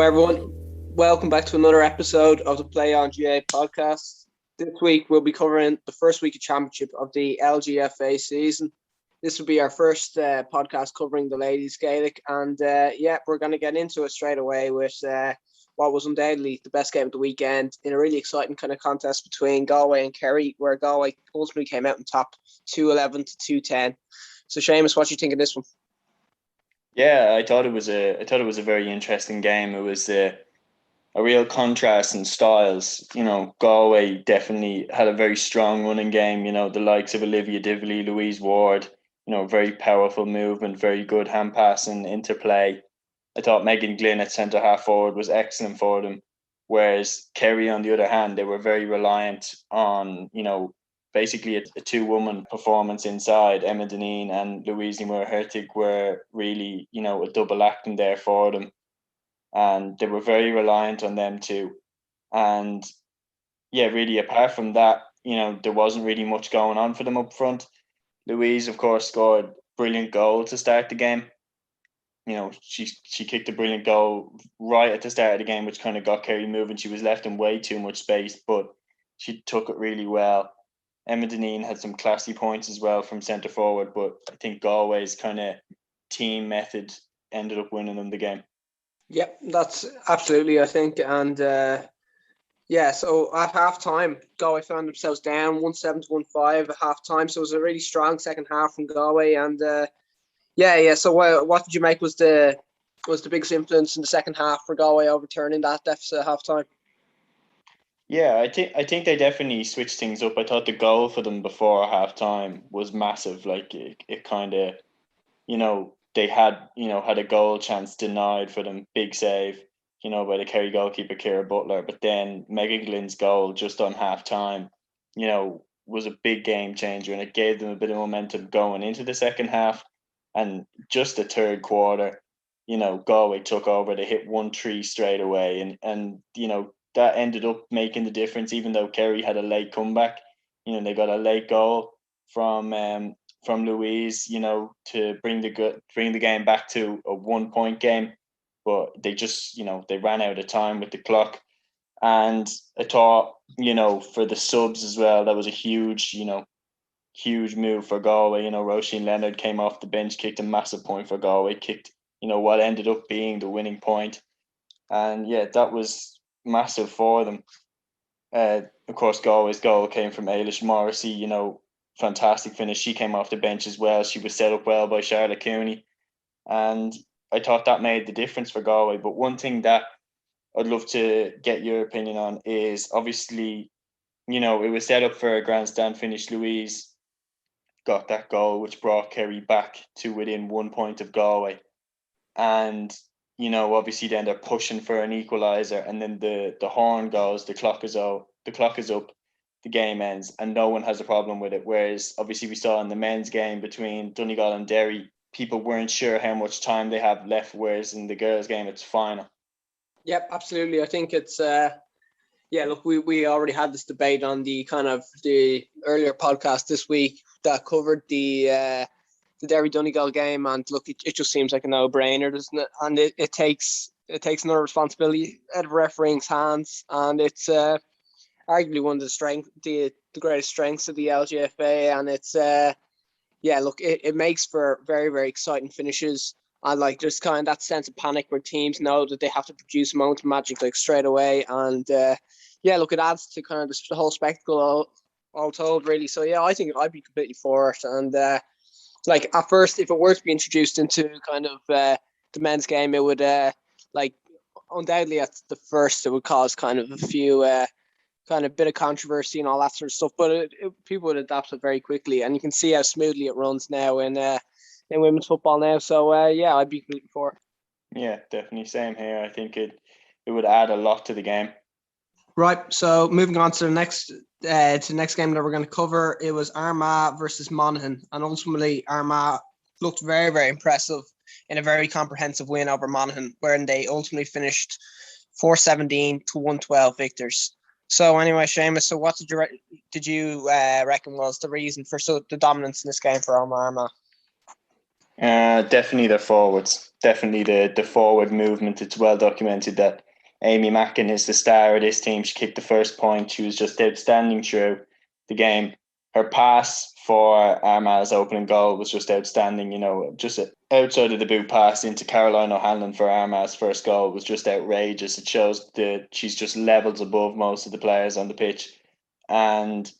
everyone. Welcome back to another episode of the Play on GA podcast. This week we'll be covering the first week of championship of the LGFA season. This will be our first podcast covering the ladies Gaelic, and we're going to get into it straight away with what was undoubtedly the best game of the weekend in a really exciting kind of contest between Galway and Kerry, where Galway ultimately came out on top 2-11 to 2-10. So Seamus, what do you think of this one? Yeah, I thought it was a very interesting game. It was a real contrast in styles. Galway definitely had a very strong running game. The likes of Olivia Divilly, Louise Ward. Very powerful movement, very good hand passing, interplay. I thought Megan Glynn at centre half forward was excellent for them. Whereas Kerry, on the other hand, they were very reliant on basically a two-woman performance inside. Emma Deneen and Louise Moore-Hertig were really, a double acting there for them. And they were very reliant on them too. And yeah, really, apart from that, there wasn't really much going on for them up front. Louise, of course, scored a brilliant goal to start the game. She kicked a brilliant goal right at the start of the game, which kind of got Kerry moving. She was left in way too much space, but she took it really well. Emma Deneen had some classy points as well from centre forward, but I think Galway's kind of team method ended up winning them the game. Yep, that's absolutely, I think. And so at half time, Galway found themselves down 1-7 to 1-5 at half time. So it was a really strong second half from Galway. And so what did you make was the biggest influence in the second half for Galway overturning that deficit at half time? Yeah, I think they definitely switched things up. I thought the goal for them before half time was massive. Like it kind of, they had a goal chance denied for them. Big save, by the Kerry goalkeeper Ciara Butler. But then Megan Glynn's goal just on half time, was a big game changer, and it gave them a bit of momentum going into the second half. And just the third quarter, Galway took over. They hit 1-3 straight away, and that ended up making the difference. Even though Kerry had a late comeback, they got a late goal from Louise, to bring the game back to a 1-point game. But they just, they ran out of time with the clock. And I thought, for the subs as well, that was a huge move for Galway. Roisin Leonard came off the bench, kicked a massive point for Galway, kicked, what ended up being the winning point. And yeah, that was massive for them. Of course, Galway's goal came from Ailish Morrissey, fantastic finish. She came off the bench as well. She was set up well by Charlotte Cooney. And I thought that made the difference for Galway. But one thing that I'd love to get your opinion on is, obviously, it was set up for a grandstand finish. Louise got that goal, which brought Kerry back to within 1 point of Galway. And obviously then they're pushing for an equaliser, and then the horn goes, the clock is up, the game ends, and no one has a problem with it. Whereas obviously we saw in the men's game between Donegal and Derry, people weren't sure how much time they have left, whereas in the girls' game it's final. Yep, absolutely. I think it's look, we already had this debate on the kind of the earlier podcast this week that covered the Derry Donegal game, and look, it just seems like a no-brainer, doesn't it? And it takes another responsibility out of refereeing's hands, and it's arguably one of the greatest strengths of the LGFA, and it's it makes for very, very exciting finishes, and like there's kind of that sense of panic where teams know that they have to produce a moment of magic like straight away, and it adds to kind of the whole spectacle all told, really. So yeah, I think I'd be completely for it, and at first, if it were to be introduced into kind of the men's game, it would undoubtedly at the first it would cause kind of a few kind of bit of controversy and all that sort of stuff. But people would adapt it very quickly, and you can see how smoothly it runs now in women's football now. So I'd be completely for it. Yeah, definitely, same here. I think it would add a lot to the game. Right, so moving on to the next game that we're going to cover, it was Armagh versus Monaghan, and ultimately Armagh looked very, very impressive in a very comprehensive win over Monaghan, wherein they ultimately finished 4-17 to 1-12 victors. So anyway, Seamus, so what did you reckon was the reason for the dominance in this game for Armagh? Definitely their forwards. Definitely the forward movement. It's well documented that Amy Mackin is the star of this team. She kicked the first point. She was just outstanding through the game. Her pass for Armagh's opening goal was just outstanding. Just outside of the boot pass into Caroline O'Hanlon for Armagh's first goal was just outrageous. It shows that she's just levels above most of the players on the pitch. And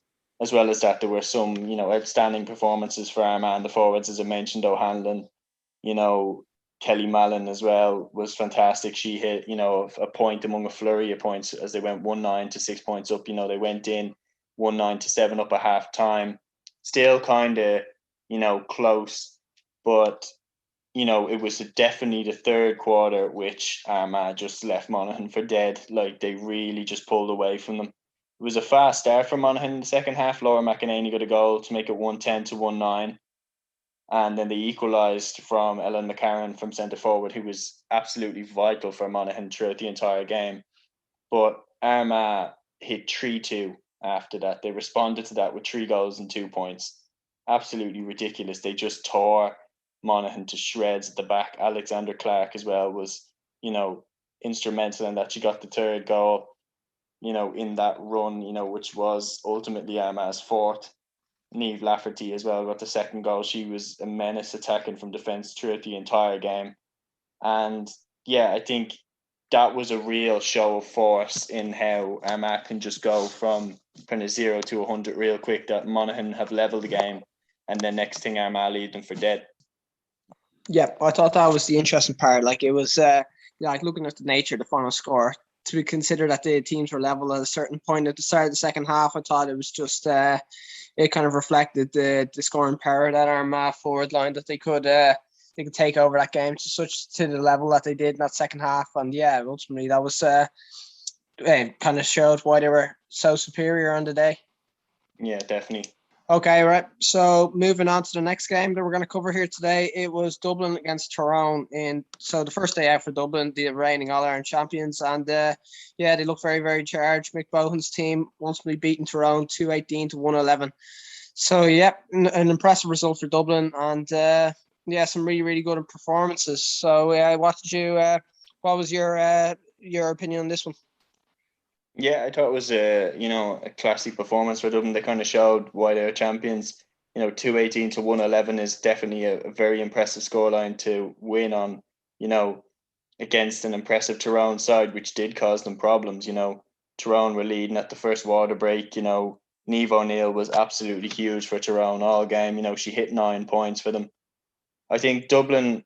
as well as that, there were some, outstanding performances for Armagh and the forwards, as I mentioned, O'Hanlon, Kelly Mallon as well was fantastic. She hit, a point among a flurry of points as they went 1-9 to 6 points up. They went in 1-9 to 7 up at half time. Still kind of, close, but, it was definitely the third quarter which Armagh just left Monaghan for dead. Like, they really just pulled away from them. It was a fast start for Monaghan in the second half. Laura McEnany got a goal to make it 1-10 to 1-9. And then they equalised from Ellen McCarran from centre forward, who was absolutely vital for Monaghan throughout the entire game. But Armagh hit 3-2 after that. They responded to that with 3 goals and 2 points. Absolutely ridiculous. They just tore Monaghan to shreds at the back. Alexander Clark as well was, instrumental in that. She got the third goal, in that run, which was ultimately Armagh's fourth. Niamh Lafferty as well got the second goal. She was a menace attacking from defence throughout the entire game. And yeah, I think that was a real show of force in how Armagh can just go from kind of 0 to 100 real quick, that Monaghan have levelled the game and then next thing Armagh lead them for dead. Yeah, I thought that was the interesting part. Like, it was like looking at the nature of the final score, to be considered that the teams were level at a certain point at the start of the second half. I thought it was just it kind of reflected the scoring power that Armagh forward line, that they could take over that game to the level that they did in that second half. And yeah, ultimately that was kind of showed why they were so superior on the day. Yeah, definitely. Okay, right. So moving on to the next game that we're going to cover here today, it was Dublin against Tyrone. So the first day out for Dublin, the reigning All-Ireland champions. And they look very, very charged. Mick Bohan's team ultimately beating Tyrone 218 to 111. So yeah, an impressive result for Dublin. And some really, really good performances. So what was your opinion on this one? Yeah, I thought it was a classic performance for Dublin. They kind of showed why they're champions. 218 to 111 is definitely a very impressive scoreline to win on, against an impressive Tyrone side, which did cause them problems. Tyrone were leading at the first water break. Niamh O'Neill was absolutely huge for Tyrone all game. She hit 9 points for them. I think Dublin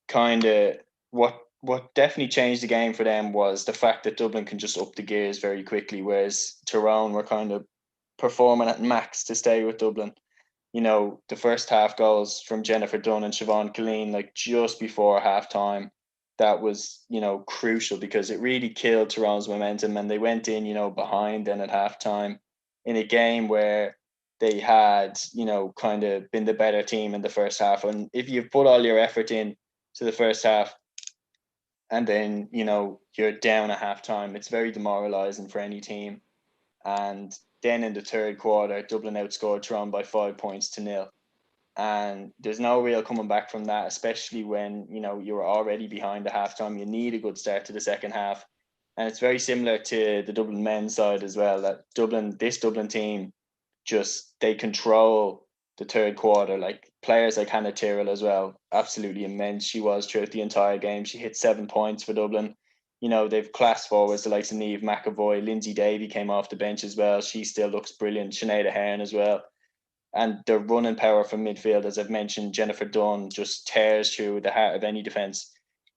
kind of what definitely changed the game for them was the fact that Dublin can just up the gears very quickly, whereas Tyrone were kind of performing at max to stay with Dublin. The first half goals from Jennifer Dunn and Siobhan Killeen, like just before half time, that was, crucial because it really killed Tyrone's momentum, and they went in, behind then at half time in a game where they had, kind of been the better team in the first half. And if you've put all your effort in to the first half, and then you're down at halftime, it's very demoralising for any team. And then in the third quarter, Dublin outscored Tyrone by 5 points to 0, and there's no real coming back from that, especially when you were already behind at halftime. You need a good start to the second half, and it's very similar to the Dublin men's side as well. That this Dublin team, just they control the third quarter. Like players like Hannah Tyrrell as well, absolutely immense she was throughout the entire game. She hit 7 points for Dublin. They've class forwards the likes of Niamh McAvoy. Lindsay Davey came off the bench as well. She still looks brilliant. Sinead Ahern as well. And their running power from midfield, as I've mentioned, Jennifer Dunn just tears through the heart of any defence.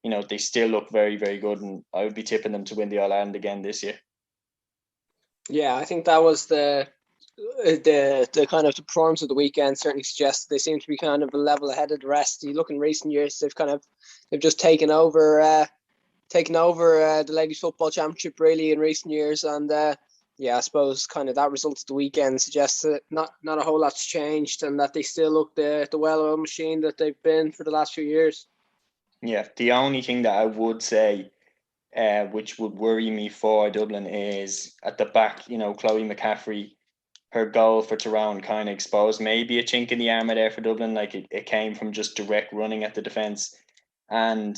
They still look very, very good, and I would be tipping them to win the All-Ireland again this year. Yeah, I think that was the kind of the performance of the weekend. Certainly suggests they seem to be kind of a level ahead of the rest. You look in recent years, they've just taken over the Ladies Football Championship really in recent years, and I suppose kind of that result of the weekend suggests that not a whole lot's changed, and that they still look the well-oiled machine that they've been for the last few years. Yeah, the only thing that I would say, which would worry me for Dublin, is at the back. Chloe McCaffrey, her goal for Tyrone kind of exposed maybe a chink in the armour there for Dublin. Like it came from just direct running at the defence. And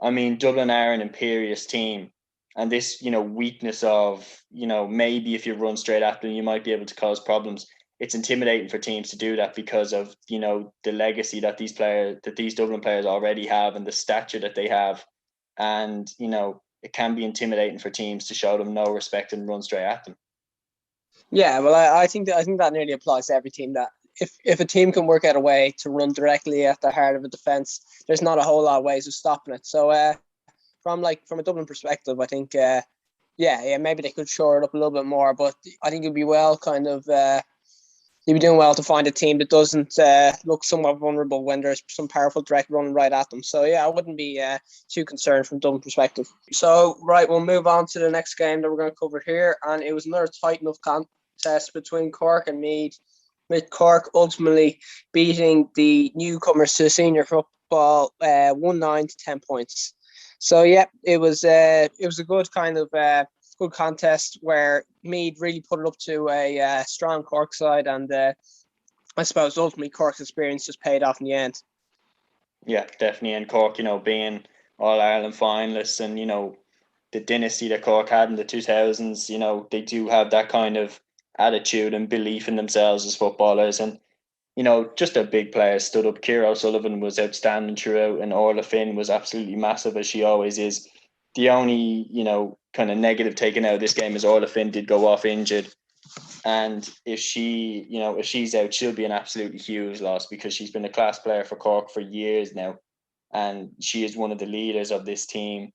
I mean, Dublin are an imperious team. And this, weakness of, maybe if you run straight at them, you might be able to cause problems. It's intimidating for teams to do that because of, the legacy that these Dublin players already have and the stature that they have. And, it can be intimidating for teams to show them no respect and run straight at them. Yeah, well, I think that nearly applies to every team. That if a team can work out a way to run directly at the heart of a defence, there's not a whole lot of ways of stopping it. So, from a Dublin perspective, I think, maybe they could shore it up a little bit more. But I think it'd be you'd be doing well to find a team that doesn't look somewhat vulnerable when there's some powerful direct running right at them. So yeah, I wouldn't be too concerned from Dublin perspective. So right, we'll move on to the next game that we're going to cover here, and it was another tight enough contest between Cork and Meath, with Cork ultimately beating the newcomers to senior football 1-9 to 10 points. So yeah, it was a good kind of good contest where Meath really put it up to a strong Cork side, and I suppose ultimately Cork's experience just paid off in the end. Yeah, definitely. And Cork, being All Ireland finalists and, the dynasty that Cork had in the 2000s, they do have that kind of attitude and belief in themselves as footballers. And, just their big players stood up. Ciara O'Sullivan was outstanding throughout, and Orla Finn was absolutely massive, as she always is. The only, kind of negative taken out of this game is Orla Finn did go off injured. And if she's out, she'll be an absolutely huge loss because she's been a class player for Cork for years now. And she is one of the leaders of this team.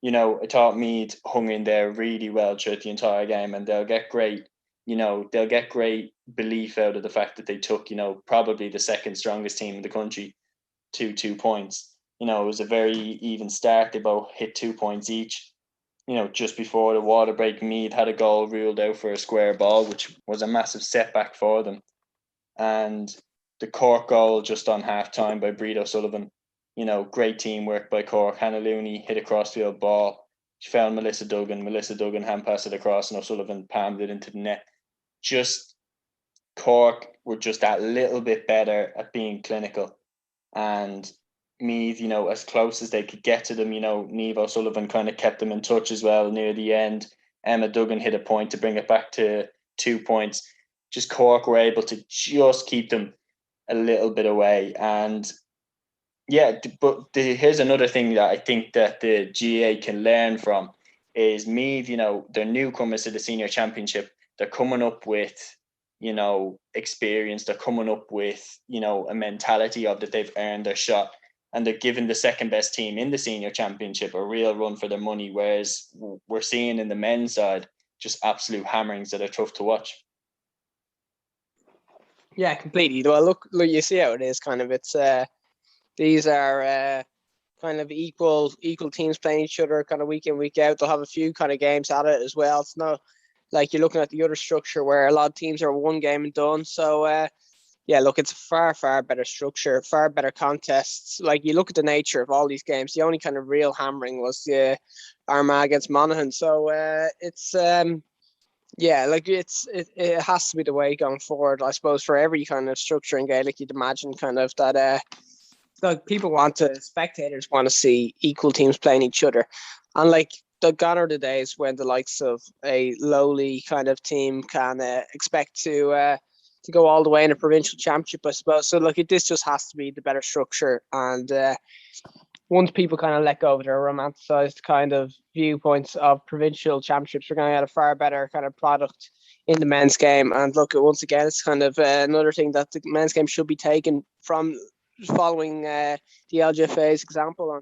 I thought Meath hung in there really well throughout the entire game, and they'll get great belief out of the fact that they took, probably the second strongest team in the country to 2 points. It was a very even start. They both hit 2 points each. Just before the water break, Meath had a goal ruled out for a square ball, which was a massive setback for them. And the Cork goal just on half time by Breed O'Sullivan, great teamwork by Cork. Hannah Looney hit a crossfield ball. She found Melissa Duggan. Melissa Duggan hand passed it across, and O'Sullivan palmed it into the net. Just Cork were just that little bit better at being clinical. And Meath, as close as they could get to them, Niamh O'Sullivan kind of kept them in touch as well near the end. Emma Duggan hit a point to bring it back to 2 points. Just Cork were able to just keep them a little bit away. And yeah, but here's another thing that I think that the GA can learn from is Meath, they're newcomers to the senior championship. They're coming up with, experience. They're coming up with, a mentality of that they've earned their shot. And they're giving the second best team in the senior championship a real run for their money. Whereas we're seeing in the men's side just absolute hammerings that are tough to watch. Yeah, completely. Well, look, you see how it is. Kind of, it's these are kind of equal teams playing each other, kind of week in, week out. They'll have a few kind of games at it as well. It's not like you're looking at the other structure where a lot of teams are one game and done. So yeah, look, it's far better structure, far better contests. Like you look at the nature of all these games, the only kind of real hammering was the Armagh against Monaghan. So it's yeah, like it has to be the way going forward, I suppose, for every kind of structure in Gaelic. You'd imagine kind of that like people spectators want to see equal teams playing each other, and like gone are the days when the likes of a lowly kind of team can expect to go all the way in a provincial championship, I suppose. So look, this just has to be the better structure, and once people kind of let go of their romanticized kind of viewpoints of provincial championships, we're going to get a far better kind of product in the men's game. And look, once again, it's kind of another thing that the men's game should be taken from following the LGFA's example on.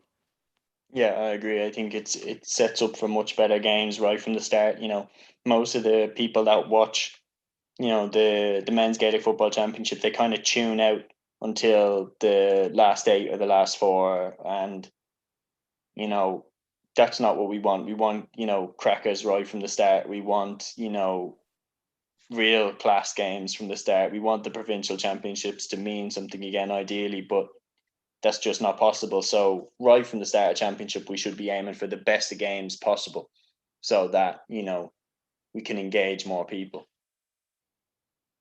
Yeah, I agree. I think it sets up for much better games right from the start. Most of the people that watch, the men's Gaelic football championship, they kind of tune out until the last 8 or the last 4, and that's not what we want. We want crackers right from the start. We want real class games from the start. We want the provincial championships to mean something again, ideally, but that's just not possible. So right from the start of championship, we should be aiming for the best of games possible, so that we can engage more people.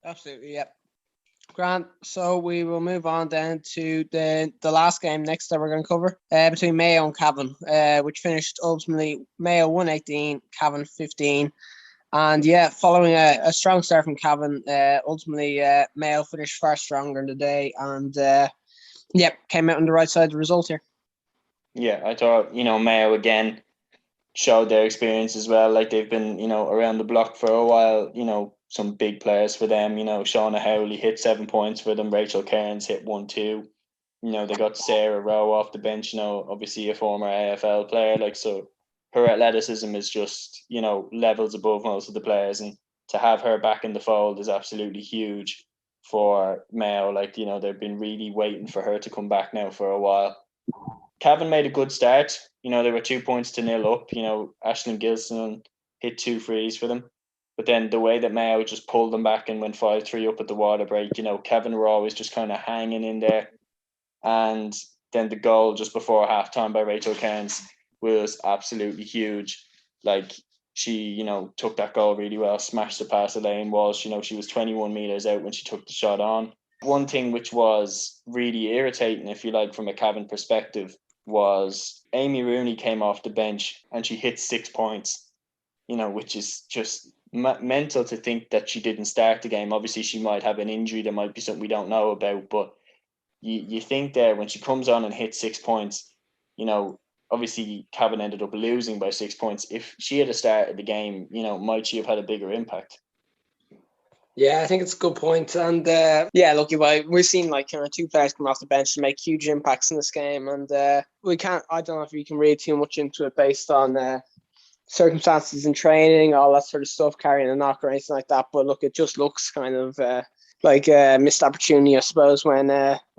Absolutely, yeah. Grant, so we will move on then to the last game next that we're going to cover between Mayo and Cavan, which finished ultimately Mayo 118, Cavan 15. And yeah, following a strong start from Cavan, ultimately Mayo finished far stronger in the day and came out on the right side of the result here. Yeah, I thought, Mayo again showed their experience as well. Like they've been, around the block for a while, some big players for them, Shauna Howley hit 7 points for them, Rachel Cairns hit 1-2. They got Sarah Rowe off the bench, obviously a former AFL player, so her athleticism is just, levels above most of the players, and to have her back in the fold is absolutely huge for Mayo. They've been really waiting for her to come back now for a while. Cavan made a good start. They were 2 points to 0 up. Ashlyn Gilson hit 2 frees for them. But then the way that Mayo just pulled them back and went 5-3 up at the water break, Cavan were always just kind of hanging in there. And then the goal just before halftime by Rachel Cairns was absolutely huge. She, took that goal really well, smashed it past Elaine Walsh. She was 21 metres out when she took the shot on. One thing which was really irritating, if you like, from a Cavan perspective, was Amy Rooney came off the bench and she hit 6 points, which is just mental to think that she didn't start the game. Obviously, she might have an injury. There might be something we don't know about. But you think there, when she comes on and hits 6 points, obviously Cavan ended up losing by 6 points. If she had started the game, might she have had a bigger impact? Yeah, I think it's a good point. And we've seen two players come off the bench to make huge impacts in this game. And I don't know if we can read too much into it based on circumstances in training, all that sort of stuff, carrying a knock or anything like that. But look, it just looks kind of like a missed opportunity, I suppose, when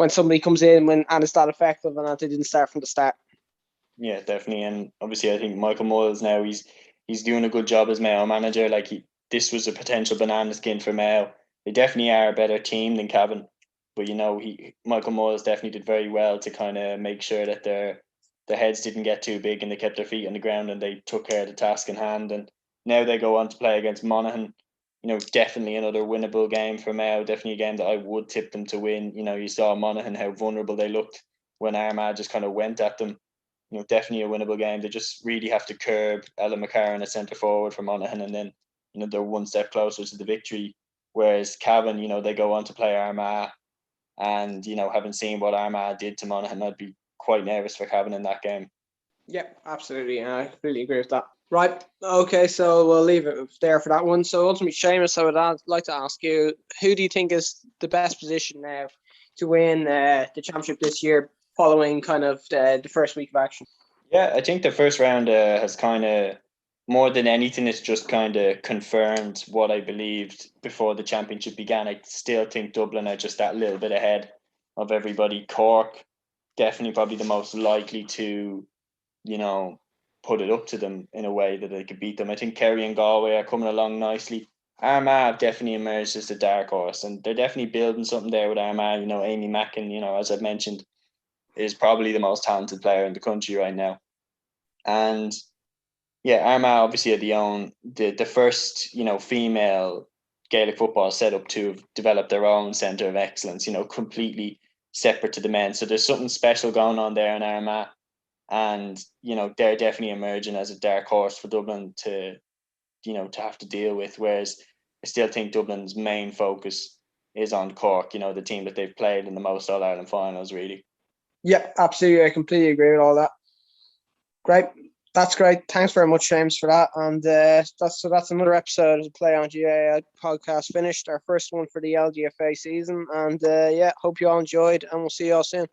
somebody comes in and it's that effective and they didn't start from the start. Yeah, definitely. And obviously I think Michael Moyles now, he's doing a good job as Mayo manager. This was a potential banana skin for Mayo. They definitely are a better team than Cavan, but Michael Moyles definitely did very well to kind of make sure that their heads didn't get too big and they kept their feet on the ground and they took care of the task in hand. And now they go on to play against Monaghan. Definitely another winnable game for Mayo. Definitely a game that I would tip them to win. You saw Monaghan, how vulnerable they looked when Armagh just kind of went at them. Definitely a winnable game. They just really have to curb Ella McCarron at centre forward for Monaghan, and then they're one step closer to the victory. Whereas Cavan, they go on to play Armagh, and having seen what Armagh did to Monaghan, I'd be quite nervous for Cavan in that game. Yeah, absolutely. I completely agree with that. Right. Okay, so we'll leave it there for that one. So ultimately, Seamus, I would like to ask you, who do you think is the best position now to win the championship this year, following kind of the first week of action? Yeah, I think the first round has kind of, more than anything, it's just kind of confirmed what I believed before the championship began. I still think Dublin are just that little bit ahead of everybody. Cork, definitely probably the most likely to, put it up to them in a way that they could beat them. I think Kerry and Galway are coming along nicely. Armagh have definitely emerged as the dark horse, and they're definitely building something there with Armagh. Amy Mackin, as I've mentioned, is probably the most talented player in the country right now. And yeah, Armagh obviously are the first, female Gaelic football set up to have developed their own centre of excellence, completely separate to the men. So there's something special going on there in Armagh. And, they're definitely emerging as a dark horse for Dublin to have to deal with. Whereas I still think Dublin's main focus is on Cork, the team that they've played in the most All-Ireland finals, really. Yep, absolutely. I completely agree with all that. Great. That's great. Thanks very much, James, for that. And that's another episode of the Play on GAA podcast finished. Our first one for the LGFA season. And hope you all enjoyed, and we'll see you all soon.